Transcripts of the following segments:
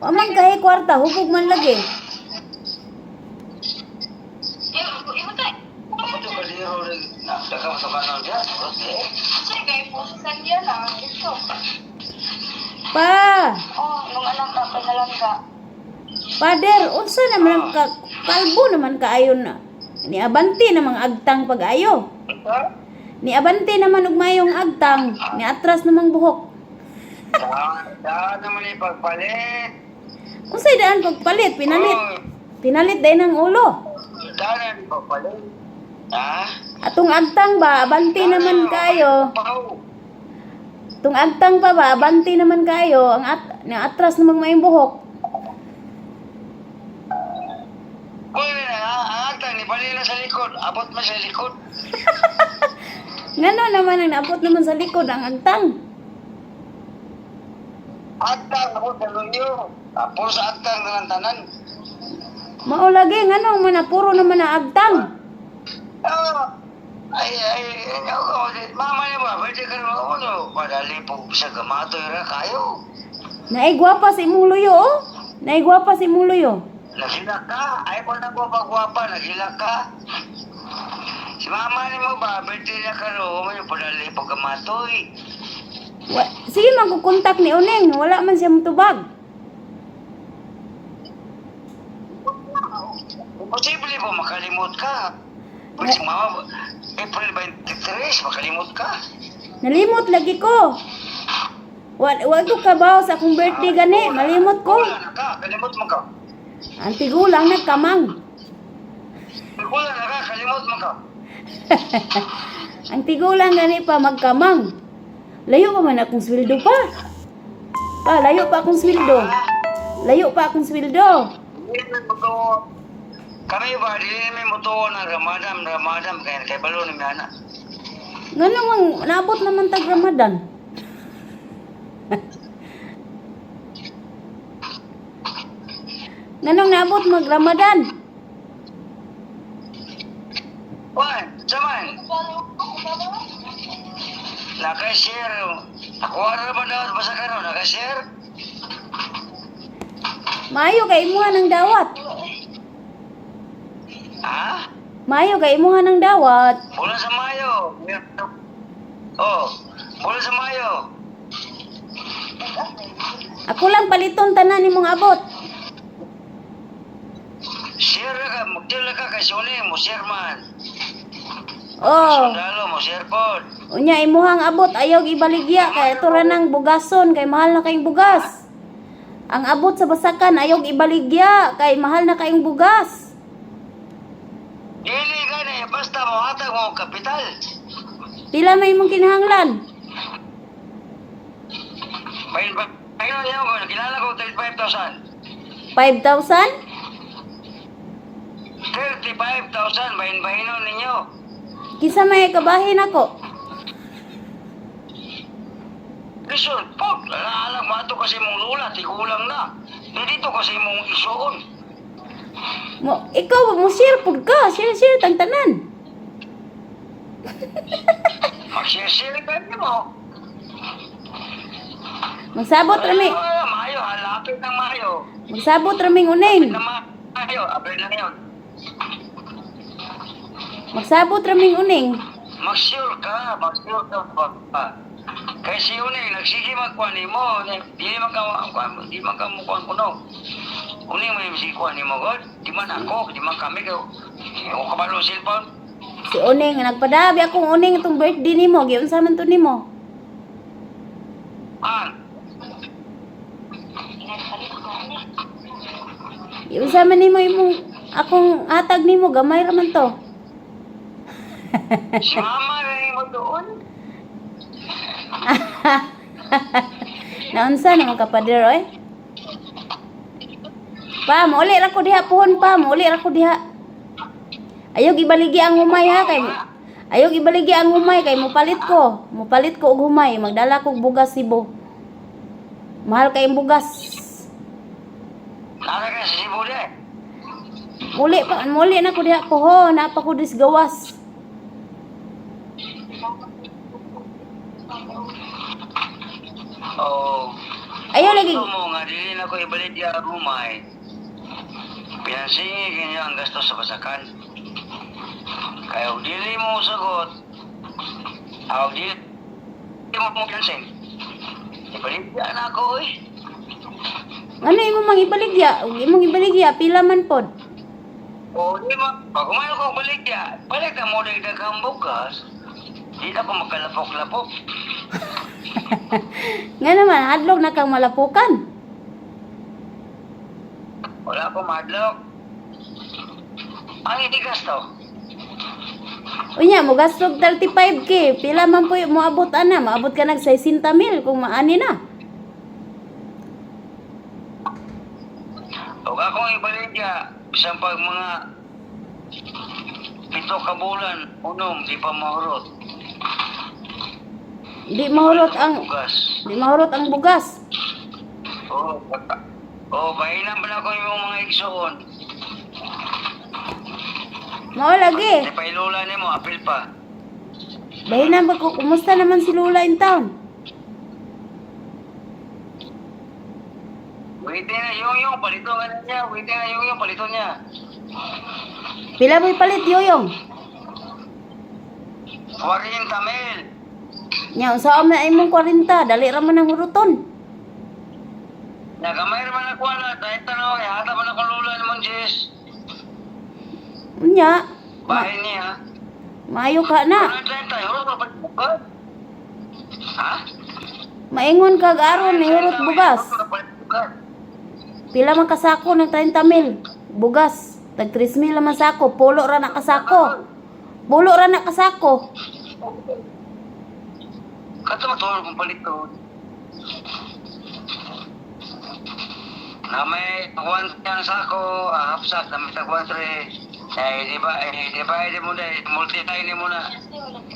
Amang kahe kwarta, hubog man lagi. Ito ba di ako nagdakang sa kanan dyan? Kasi kayo po sa sandya lang. Ito. Pa, Nung anak na pinalangga. pader, unsa naman ang kalbo naman kaayo na. Ni abanti namang agtang pag-ayo. Ni abanti naman og mayong agtang, ni atras namang buhok. Daan naman ipagpalit. Unsay daan pagpalit, pinalit. Oy, Pinalit din ang ulo. daan naman ipagpalit. Ha? Atong agtang ba, abanti naman kayo. Pau. Tung agtang pa ba, abanti naman kayo. Ni atras namang mayong buhok. Uy, ang atang, ipalila sa likod. Abot mo sa likod. Ngano naman ang naabot naman sa likod ang agtang. Atang, abot sa lunyo. Puro sa atang ng tanan. Mao lagi ngano man na puro naman na agtang. Mama niya ba? Pwede ka naman uno. Padali po sa gamato yun kayo. Naigwapa si imong luyo, oh. Naigwapa si imong luyo. Naghilak ka. Ay ko na gwapa-gwapa. Naghilak ka. Si mama niya mo ba? Pwede na ka rin. Padali po gamato eh. Sige magkukontak ni Uneng, wala man siya mutubag. Imposible po makalimot ka. Pwede si mama, April 23, makalimot ka. Nalimot lagi ko. Wag ko kabaw sa akong birthday gani, malimot ko. Wala na ka. Kalimot mo ka. Ang tigulang nagkamang. Wala na ka. Kalimot mo ka. Ang tigulang gani pa magkamang. Layo pa man akong sweldo pa. Pa, layo pa akong sweldo. Layo pa akong sweldo. Kami ba, dili namin mutuo ng Ramadan, kaya balo ni Miana. Ngano mang naabot naman tag Ramadan. Nganong naabot mag Ramadan? Wan, saman, naka-share. Ako ano ba daw, basta ka no, naka-share? Maayo kay imuha ng dawat. Ha? Maayo kay imuha ng dawat. Bulan sa Mayo. Oh, bulan sa Mayo. Ako lang paliton tanan nimong abot. Share na ka, magdila ka kasi ulit mo, share man. Oh, Sundalo mo, share po. unya imuhang abot ayaw ibaligya kay ito ra nang bugason kay mahal na kayong bugas. Ang abot sa basakan ayaw ibaligya kay mahal na kayong bugas. Dili ka na, basta mo hatag mo ang kapital. Pila may imong kinahanglan? Ayun niyo ko, kilala ko 35,000. 5,000? 35,000, bahin-bahinon ninyo. Kisa may kabahin ako. Listen, pag alam mo ito kasi mong lula, tigulang na. Hindi ito kasi mong isuon. Ikaw mo share pud ka, share tang tanan. Magsisiri ka niyo mo. Magsabot rami. Mayo, halapit ng Mayo. Magsabot raming uneng. Na Mayo, abay na yun. Magsabot raming uneng. Mag-sure ka ba? Kaya si Unay, nagsige magkuhan mo. Di man ka mukuhan ko no. Unay mo yung sikuhan mo, God. Di man ako, di man kami. Ako kabalo cellphone. Si Uneng nagpadabi akong Uneng itong birthday nimo, giunsa man to nimo? Giunsa man nimo imong akong hatag nimo, gamay ra man to. Si Mama rin mo doon. Naunsa naman ka pader oy? Pa, mauli ra ko diha puhon pa, mauli ra ko diha. Ayaw ibaligi ang humay ha kay ayaw ibaligi ang humay kay mupalit ko. Mupalit ko og humay, magdala ko og bugas Cebu. Mahal kay bugas. Nara ka sa Cebu de. Muli na ko diha puhon, napa ko disgawas. Oh. Ayaw lagi. Gusto mo nga, dili na na ako ibalik niya rumay. Pinansingi kanya ang gastos sa basakan. Kaya kung dili mo sagot, ako dili mo pinansing. Ibalik niya na ako eh. Ano imo mang ibaligya? Ug imong ibaligya pila man pod. O di mo, pag umano ko balik niya, balik na mo na kang bukas. Di na ako magkalapok-lapok. Nga naman hadlok na kang malapukan. Wala ko madlok. Ang itigas to. Unya mo gastog 35k, pila man po mo abot ana, maabot ka nag 60,000 kung maani na. Huwag akong ibalik niya, isang pag mga 7 ka bulan, unom, di pa mahurot. Di mahurot ang bugas. Bahinan ba na ko yung mga igsoon? Mao lagi. Di pa ilula ni mo, apil pa. Bahinan ba ko kumusta naman si Lola in town? Waiting na yung palito nga niya. Waiting na yung palito niya. Pila mo'y palit yoyong? 40 mil. Nya unsa man ay mong 40, dali ra man ang huruton. Nagamay naman ako na. Dahil tanaw, hata ba na kong lula naman, Jess? Unya, Bahay niya. maayo ka na. Ano dahil tayo? Hurot na palibugan? Ha? Maingon kag aron ni hurot bugas. Hurot na palibugan. Pila man kasako ng 30,000 bugas. Tag 3,000 man sako, pulo ra na kasako. Pulo ra na kasako. Kato matulog kong palito. Na may tagwan ang sako, hapsak, na may tagwan tre. Di ba, mo na, multi-tie ni mo na.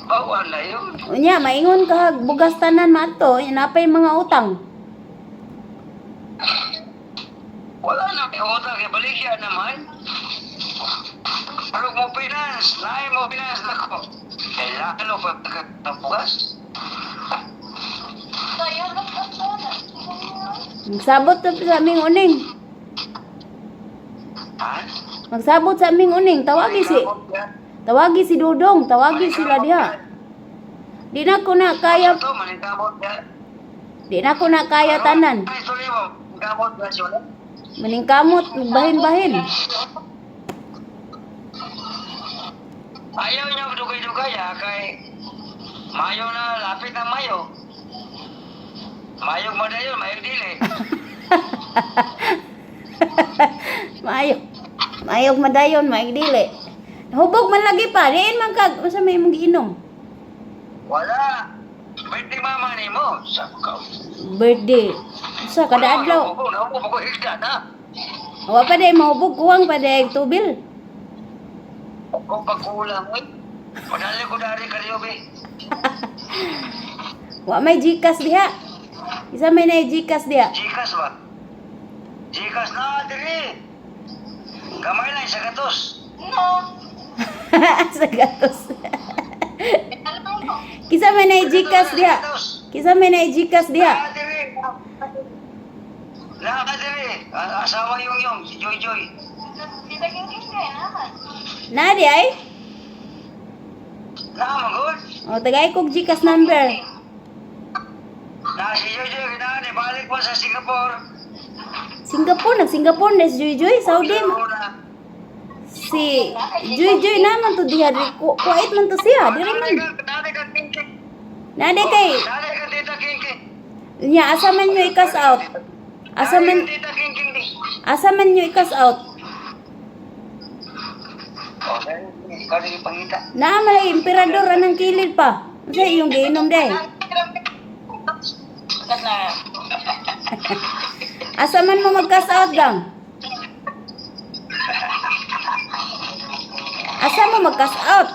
Bawan na yun. Unya, maingon kag bugas tanan mato, napay mga utang. Wala na, may utang, balikya naman. Pero mo finance, naay mo finance na ko. Kailangan mo pagkakabugas. Tayo lang ka sana. Magsabot sa aming uning. Ha? Magsabot sa aming uning, tawagi si Dudong, tawagi sila diha. Di na ko na kaya, Ito, maningkamot yan. di na ko na kaya tanan. Ay, tuloy mo, maningkamot yan siya. Maningkamot, bahin-bahin. Ayaw niya dugay-dugay kay Mayo na, lapit na Mayo. Mayog madayon, mayog dili. Mayog madayon, maig dili. Hubog man lagi pa, diin man kag, usa may imong giinom. Wala. Pwede mama ni mo. Sa ka. Birthday. Usa kada adlaw. Naupo ko higda na. Wa pa day mahubog kuwang pa day tubil. Kung pagkulang mo, padali ko dari kaliyo, be. Wa may Gcash diha. Isa may na Gcash diha. Jikas ba? Jikas na, diri. Kamay lang, isa gatos. No. Sa gatos. Alam mo. Kisa may na Gcash diha. Kisa may na Gcash diha. Na, diri. Na, diri. Asawa yung, Joy. Di naging kaya naman. Na di ay? Na, magod. O tagay kog Gcash number. Na, si Joy, na, balik mo sa Singapore. Singapore na si Joy, Saudi. Si Joy naman to diha. Kuwait man to siya. Diri man. Nade kay. Dali ka tita King. Nya asa man nyo i-cash out? Asa man Tita King di. asa man nyo i-cash out? Okay, kali pangita. Naa man ay emperador anang kilid pa. Unsa iyong giinom day? Asa man mo mag-cash out gang? Asa mo mag-cash out?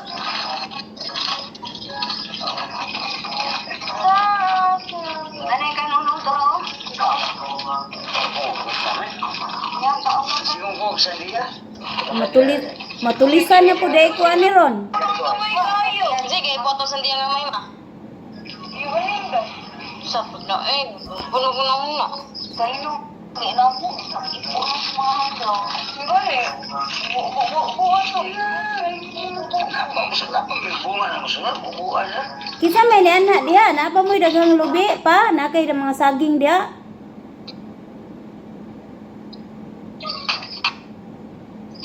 Ano yung kanunong to? Yan, kaunong to. Sigong ko sa dia. Matulisan na po day ko ani ron. Sige, boto sa diyan nga may ma. Iwanin ba? Sapot na eh. Puno-puno muna. Sa'yo. Hindi na mo. Ipunos mga hanggang. Hindi. Buwan mo. Mamusunod pa, may bunga na musunod, bubuan na. Kita may ni anak dia, napa mo daghang lubi pa, nakay ng mga saging dia.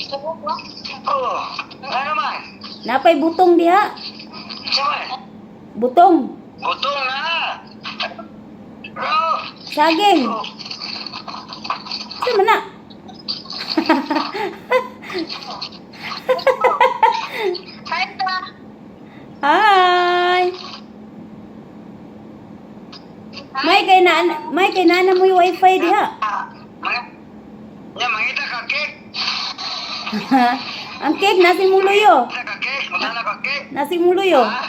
Subok na. Oo, nga naman. Napay butong dia. Saman, Butong, butong na. Bro, saging. Sa mana? Hi, ta. Hi. May kay nana mo yung wifi diha. mangita ka cake. Ang cake nasi mong luyo. Mangita ka cake, magana ka cake. Nasi mong luyo. Ha?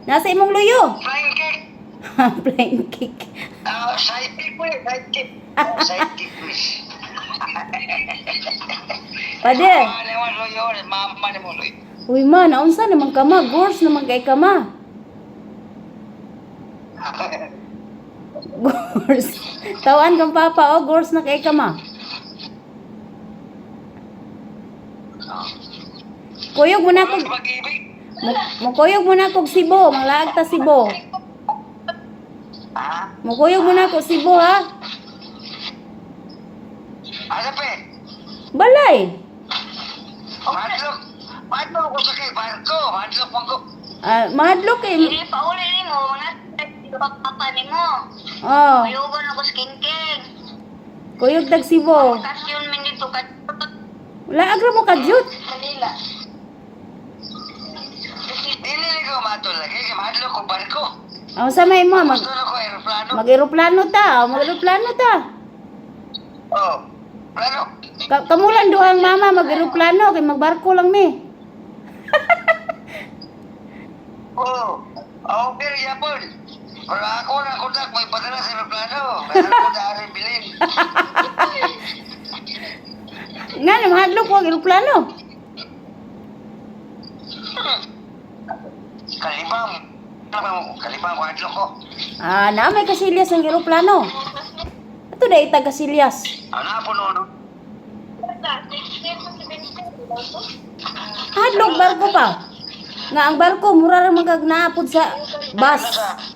Nasi mong luyo. Flying cake. Plain cake. Side cake mo eh, side cake. Side cake mo eh. Pade. Mama ni mo loyo, mama ni mo loyo. Uy ma, naunsa naman ka ma? Gors naman kay ka ma. Gors. Tawan kang papa, oh, gors na kay ka ma. Kuyog mo na kog, Pag-ibig. mukuyog mo na kog Sibo, manglaag ta Sibo. Ha? Mukuyog mo na kog Sibo ha. Ano pe? Balay. Madlok. Madlok ko sa kay barko. Madlok mo ko. Mahadlok eh. Hindi pa uli rin mo. Mga papa ni mo. Oh, Ayugon ako skincare. kuyog tag Sibo. Kasyon man dito ka. Wala agra mo kadyot. Manila. Dili ko matol lagi. Kay madlok ko barko. Ang samay mo Gusto na ko aeroplano. mag-eroplano ta, mag-eroplano ta. Oh. Plano. Kamulan duhang mama mag-eroplano kay magbarko lang mi. Oh. Oh, pero yapon. Pero ako na kontak mo ipadala sa aeroplano. Kaya ko dari bilin. Nga na mahadlok ko ang eroplano. Kalibang. Kalibang ko adlok ko. Na may kasilyas ang eroplano. Ato da ita kasilyas. Ano po noon? Hadlok barko pa. Nga ang barko mura ra magag naapod sa bus.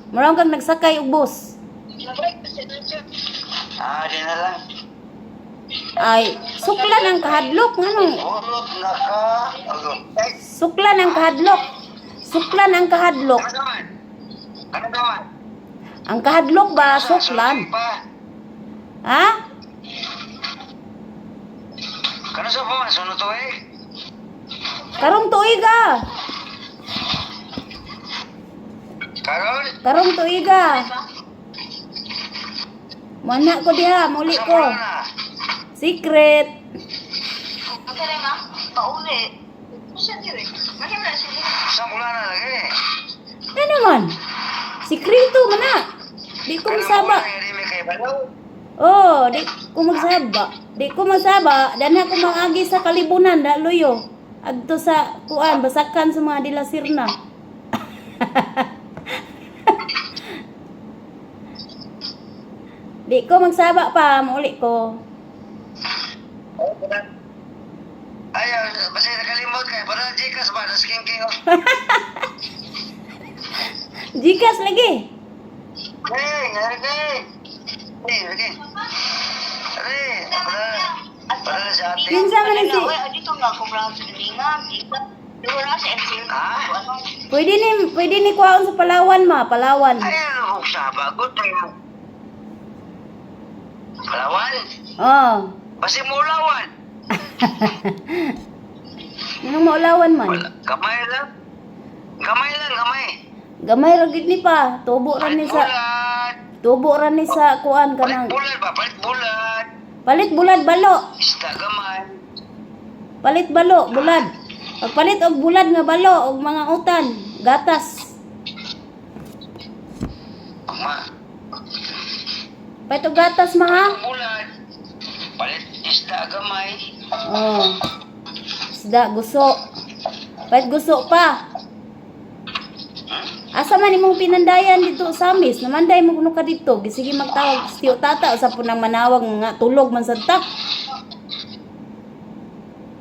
Mura kang nagsakay og bus. Di na lang. Ay, suklan ang kahadlok nganong Urot na ka. suklan ang kahadlok. Suklan ang kahadlok. Ano naman? Ano naman? Ang kahadlok ba suklan? Ha? Kano sa po? Sunod to eh? Karong tuiga. Karon? Karong tuiga. Mana ko diha, muli Sa ko. mula na. Secret. Ang kaya nga, pauli. Siya dire. Mahimla siya dire. Sa mula na lagi. Ano naman? Sikreto man na. Di ko masaba. Ano mo kay Balaw? Oh, di ko magsaba. Di ko magsaba. Dana ko mangagi sa kalibunan, da luyo. Adto sa kuan, basakan sa mga dilasirna. Di ko magsaba pa, mauli ko. Ayaw, basta nakalimot kay para Gcash ba na skinking oh. Jikas lagi. Hey, ngari kay. Hey, lagi. Para sa atin. Kinsa man ni si. Dito nga ako brown sa linga. Dito na sa MCL. Ha? Pwede ni kuhaon sa Palawan ma, Palawan. Ayaw, kung sabagot tayo. Palawan? Oh. Basi mulawan. Nang maulawan man. Kamay lang. Kamay lang, kamay. Gamay ra gid ni pa. Tubo ra ni sa Bulat. tubo ra ni sa kuan Palit kanang bulat ba? Palit bulat. palit bulad balo. Isda gamay. Palit balo, bulad. Pagpalit og bulad nga balo og mga utan, gatas. Ma. Palit og gatas ma ha? Bulat. Palit isda gamay. Oh. Isda guso. Palit guso pa. Hmm? Asa man imong pinandayan dito sa amis, namanday mo kuno ka dito. Sige magtawag stiyo tata sa punang manawag nga tulog man sad ta.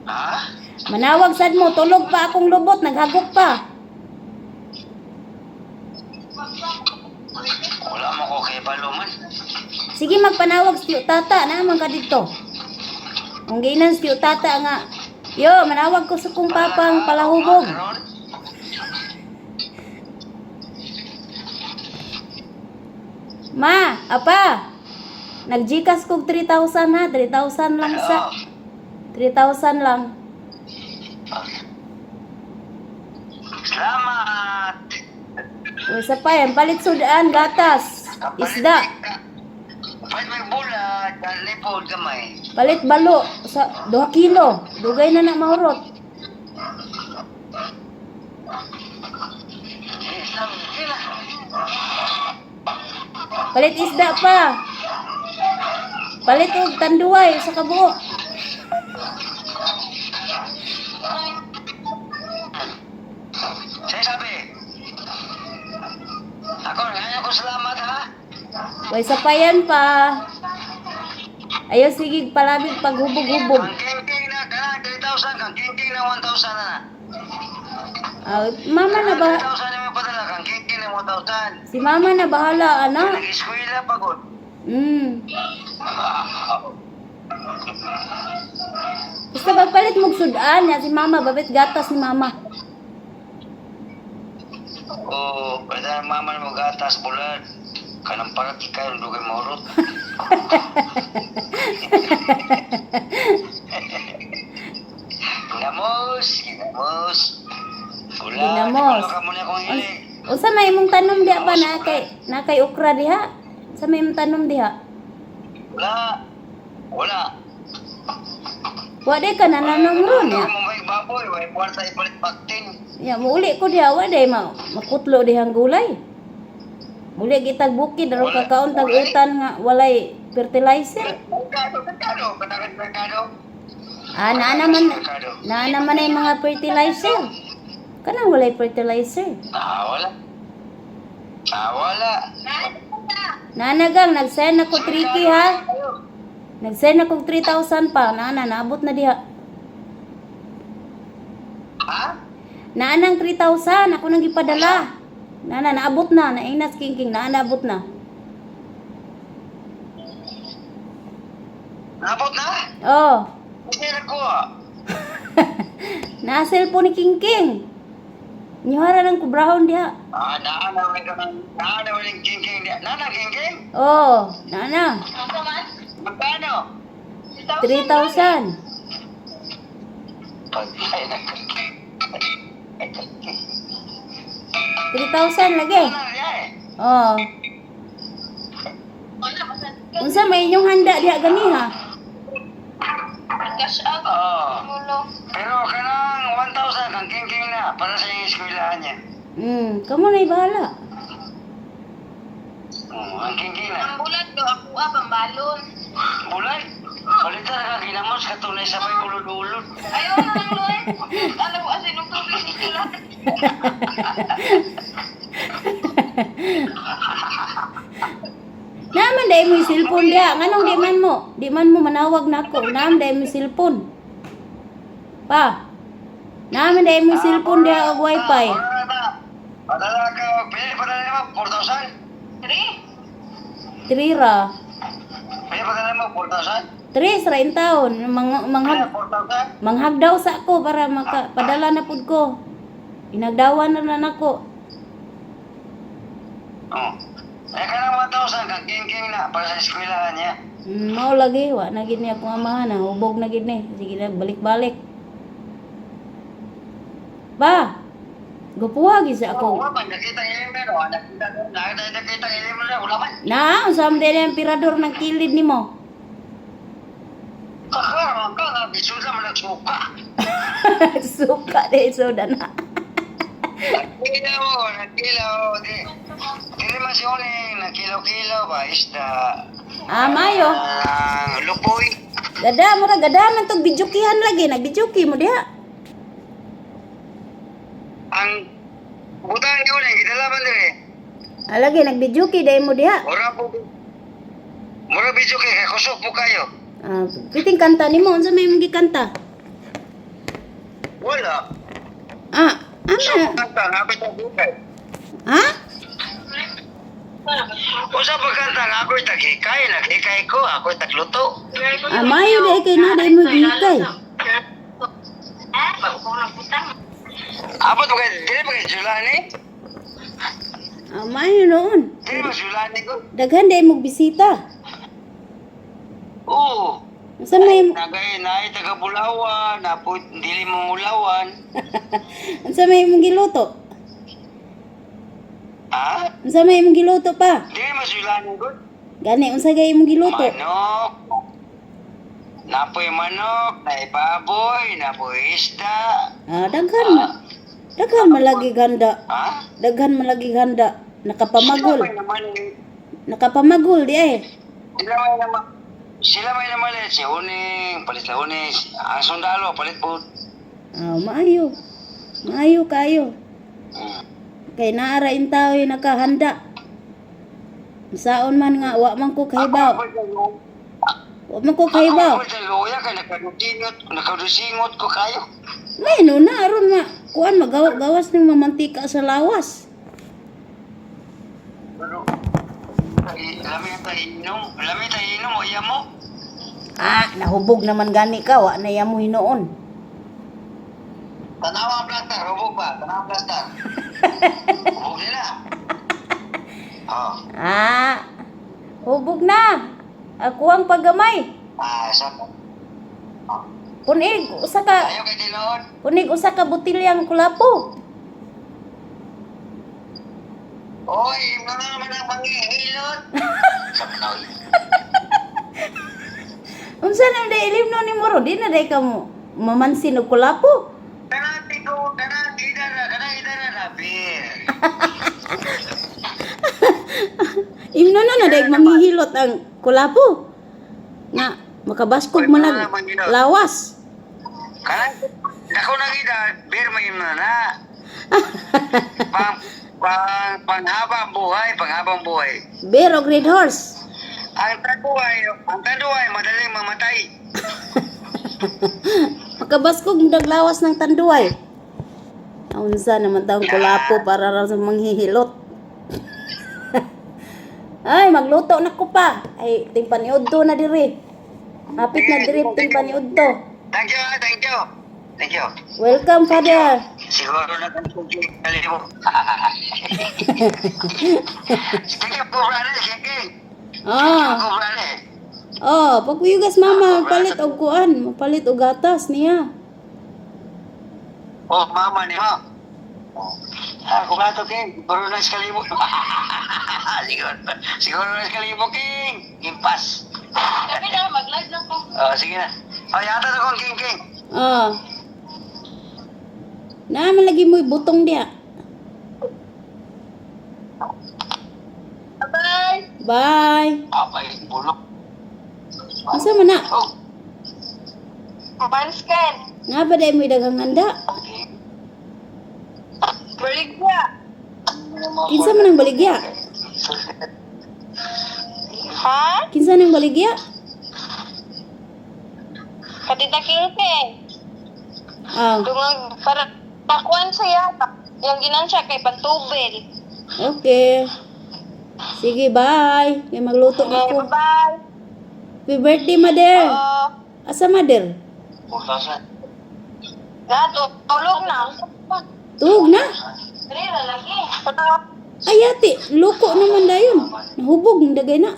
Ha? Manawag sad mo, tulog pa akong lubot, naghagok pa. Wala mo ko kay Paluman. Sige magpanawag stiyo tata, naman ka dito. Ang ginan stiyo tata nga, yo, manawag ko sa kong papang palahubog. Ma, apa? Nag-Gcash kog 3,000 ha, 3,000 lang sa 3,000 lang. Salamat. O sa pa yan, palit sudaan, gatas, isda, Palit may bulat, lipod kamay. palit balo sa 2 kilo. Dugay na mahurot. Palit isda pa. Palit og tanduay sa kabuok. Saya sabi. Ako, ngayon ko salamat ha. Way sa pa yan pa. Ayaw sige palabig paghubog-hubog. Ang king na ka, 3,000 kang king na 1,000 na. Mama na ba? 3,000 na may padala kang king na 1,000. Si mama na bahala, ano? Nag-eskwela pagod. Basta magpalit mong sudaan ya si mama, babit gatas ni mama. Oo, pwede na mama mo gatas bulan. Kanang parati kayo, dugay morot. Ginamos, ginamos. Gula, Ginamos. ka muna kong hili. Unsa may imong tanom diha pa na kay okra diha? Sa may imong tanom diha? Wala. Wala. Wa day ka nananom ron ya. Ano mo may baboy, may kwarta ipalit bakting. Ya muuli ko diha wa day makutlo dihang gulay. Muli gitag bukid ro kakaon tag utan nga walay fertilizer. Merkado, katakan merkado. Na naman ay mga fertilizer. Kanang walay fertilizer. Wala. Wala. Nanagang nag-send ako 3K ha. Nag-send ako 3,000 pa. Naabot na diha. Ha? Naanang 3,000 ako nang ipadala. Naabot na. Nainas king naabot na. Nabot na? Oh. Hindi na ko. Na-cellphone ni King. Nyuhara ng kubrahon diha. Naanaw ng king-king niya. Nana, king-king? Oh, nana. Magkano? 3,000. Pagkay na king-king. 3,000 lagi. Ano niya eh? Oh. Unsa may inyong handa diha gani ha? Cash out. Mulo. Pero kanang 1,000 ang king-king na para sa iyong eskwelahan niya. Kamo na ibahala. Ang king-king na. Ang bulat do ako pambalon. Bulan? Balita na ka ginamos katunay sa may ulod-ulod. Ayaw na lang loy. Alam mo kasi nung tubig ni sila. Naman dahil mo yung cellphone diha. Nganong di man mo manawag na ako. Naman dahil mo yung cellphone. Pa. Naman dahil mo yung cellphone diha o wifi. Padala ka, pili padala naman, 4,000? 3 ra. Pili padala mo, 4,000? 3 sa rain taon. Kaya 4,000? Manghagdaw sa ako para makapadala na pud ko. Inagdawan na ako. Oo. Eh ka na 1,000 kang king-king na para sa eskwelahan niya. Mao lagi wa na gid ni akong amahan na hubog na gid ni. Sige na balik-balik. Ba. Gupuha gid sa Oo, ako. man, nakita ilim pero, nakita ilim mo na, wala man. Na, unsam din ang emperador ng kilid nimo. Kakaroon ka nga, bisuda mo nagsuka. Suka de soda na. Nagkilaw. Dili man si Uling, nagkilaw-kilaw ba, isda. Mayo. Lupoy. Gada mo ra gada man tog bijukihan lagi, nagbijuki mo diha. Ang butang ni una gidala man dire. Alagi nagbidyo kay day mo diha. Mura video kay kusog mo kayo. Ah, piting kanta nimo unsa may imong gikanta? Wala. Ah, So, ana. kanta nga ba bukay? Ha? Usa pa kanta nga ako'y taghikay, naghikay ko, ako'y tagluto. Ah, mayo day kay na day mo gihikay. Abot mo kay, dili ba kay Julani? Ah, mayo noon. Dili ba Julani ko? Daghan day mo bisita. Oo. Unsa may Nagay na taga Bulawan, napot dili mo mulawan. unsa may imong giluto? Ha? Unsa may imong giluto pa? Dili mo Julani ko? Gani unsa gay imong giluto? Manok. Napoy manok, naibaboy, napoy isda. Ah, daghan malagi ganda. Ha? Daghan malagi ganda. Nakapamagol. Sila may naman, Nakapamagol di ay. sila may naman si Uning, palit na Uning, ang sundalo, palit po. Ah, maayo. Maayo kayo. Kay naara in tao nakahanda. Saon man nga wa man ko kahibaw. Wa man ko kahibaw. Ako sa luya kay nakadusingot ko kayo. May no na aron ma kuan magawas ng mamantika sa lawas. Pero, lami tayo inom, o iya mo. Ah, nahubog naman gani ka wa na yamo hinoon. Tanawa ang plaster, hubog ba? Tanawa ang plaster. Hubog nila. Oh. Ah, hubog na. Ako ang paggamay. Sa Punig usa ka Ayaw kay Tiloon. punig usa ka botilyang kulapo. Oy, mo na naman ang manghihilot. Sa panaw. Unsa na day ilim no ni moro di na day ka mo mamansin og kulapo. Kanati ko, kanati idara na, bir. Imno na day manghihilot ang kulapo. Nga makabaskog man nag lawas. Kanati, ako na kita, bir may na. Panghabang buhay. Bear o great horse. Ang tanduay, madaling mamatay. Makabaskog mo lawas ng tanduay. Unsa naman taong kulapo para ra sa manghihilot. Ay, magluto na ko pa. Ay, ting paniudto na diri. Hapit na diri ting paniudto. Thank you. Welcome, Father. Siguro na kang sugi. Kalimu. Sige po, brother. Sige. Ah, Po, brother. oh, pagkuyugas mama, mapalit og kuan, mapalit og gatas niya. Oh, mama ni mo. Kung ato, King. Siguro na kalimu. Siguro na kalimu, King. Impas. Kami na, mag-live na po. Sige na. Yata na kong King. Ah. Naman lagi mo butong dia. Bye-bye! Bye. Apay, bulok. Asa man na? Oh. Panskan! Nga ba day mo daghang handa? Baligya! Kinsa man ang baligya? Ha? Kinsa nang baligya? Katita Kilke! Ah, Dumag, para takuan siya. Yung ginansya kay Pantubel. okay. Sige, bye. Kaya magluto na Okay, ko. bye-bye! Happy birthday, mother. Oo. Asa, mother? Putasan. Tulog na. Tuhog na. Dali, lalaki. Ay, ate. Luko naman dayon. Nahubog. Dagay na.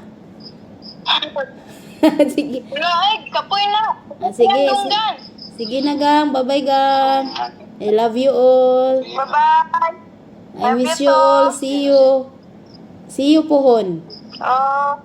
Sige. Ay, kapoy na. Sige. Tunggan. Sige na, gang. Bye-bye, gang. I love you all. Bye-bye! I miss you all. See you. See you, pohon. Oh.